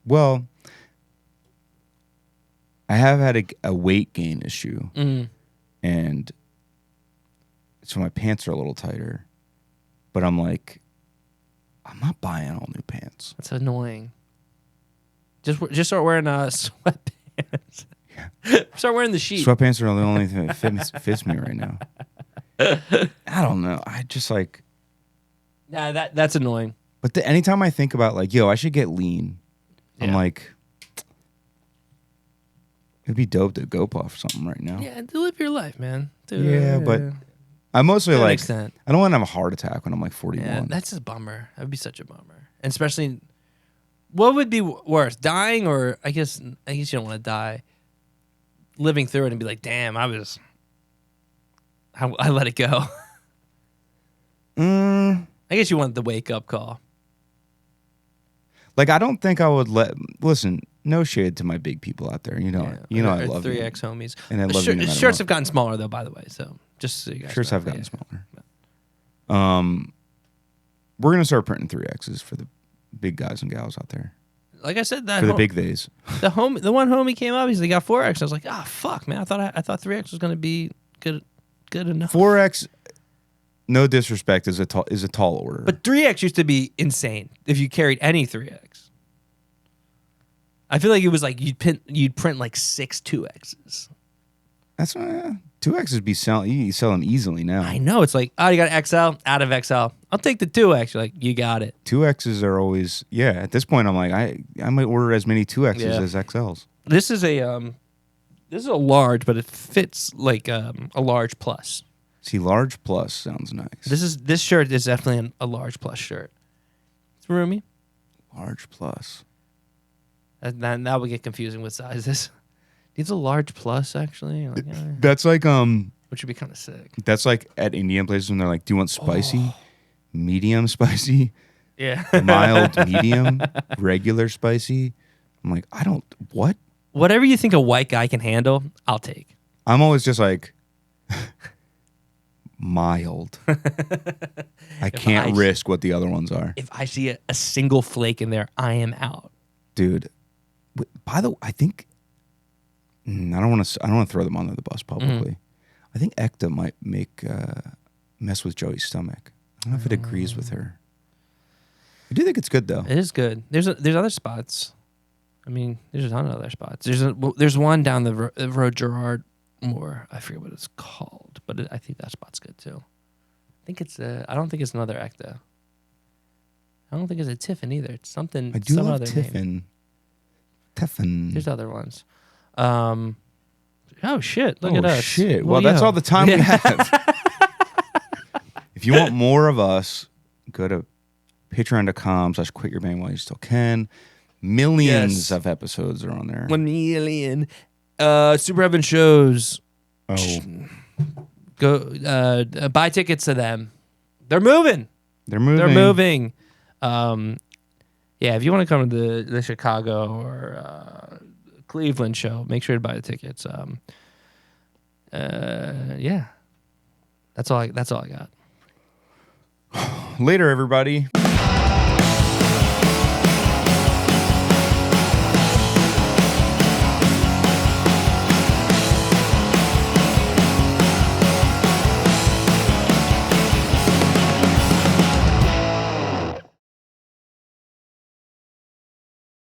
well, I have had a weight gain issue, and so my pants are a little tighter, but I'm like, I'm not buying all new pants. That's annoying. Just start wearing sweatpants. Yeah. Start wearing the sheet. Sweatpants are the only thing that fits me right now. I don't know. I just like. Nah, that's annoying. But anytime I think about like, I should get lean, I'm like, it'd be dope to go puff something right now. Yeah, to live your life, man. But I'm mostly like, I don't want to have a heart attack when I'm like 41. Yeah, that's a bummer. That would be such a bummer. And especially, what would be worse, dying or I guess you don't want to die. Living through it and be like, damn, I let it go. I guess you want the wake up call. Like, I don't think I would listen, no shade to my big people out there. I love 3X homies. And I love you no matter shirts what. have gotten smaller though, by the way. So just so you guys shirts know. have gotten smaller. We're gonna start printing 3Xs for the big guys and gals out there. Like I said, for the big days. The one homie came up. He's like, got 4X. I was like, fuck, man. I thought 3X was gonna be good good enough. 4X, no disrespect, is a tall order. But 3X used to be insane if you carried any 3X. I feel like it was like you'd print like 6 2Xs. That's 2Xs you sell them easily now. I know. It's like, oh, you got XL, out of XL. I'll take the 2X. You're like, you got it. 2Xs are always, at this point I'm like, I might order as many 2Xs as XLs. This is a large, but it fits like a large plus. See, large plus sounds nice. This shirt is definitely a large plus shirt. It's roomy. Large plus. That would get confusing with sizes. Needs a large plus, actually. Like, that's like which would be kind of sick. That's like at Indian places when they're like, "Do you want spicy, medium spicy, mild medium, regular spicy?" I'm like, I don't what. Whatever you think a white guy can handle, I'll take. I'm always just like mild. I can't risk what the other ones are. If I see a single flake in there, I am out, dude. By the way, I think I don't want to throw them under the bus publicly. I think Ecta might mess with Joey's stomach. I don't know if it agrees with her. I do think it's good though. It is good. There's other spots. I mean, there's a ton of other spots. There's one down the road, Gerard Moore. I forget what it's called, but I think that spot's good too. I think it's I don't think it's another Ecta. I don't think it's a Tiffin either. It's something. I do some love other Tiffin. Name. Tiffin. There's other ones. Oh shit! Look at us. Oh shit! Well, that's all the time we have. If you want more of us, go to patreon.com/quityourban while you still can. Millions of episodes are on there. 1 million. Super Heaven shows. Oh. Go buy tickets to them. They're moving. Yeah, if you want to come to the Chicago or Cleveland show, make sure to buy the tickets. Yeah. That's all I got. Later, everybody.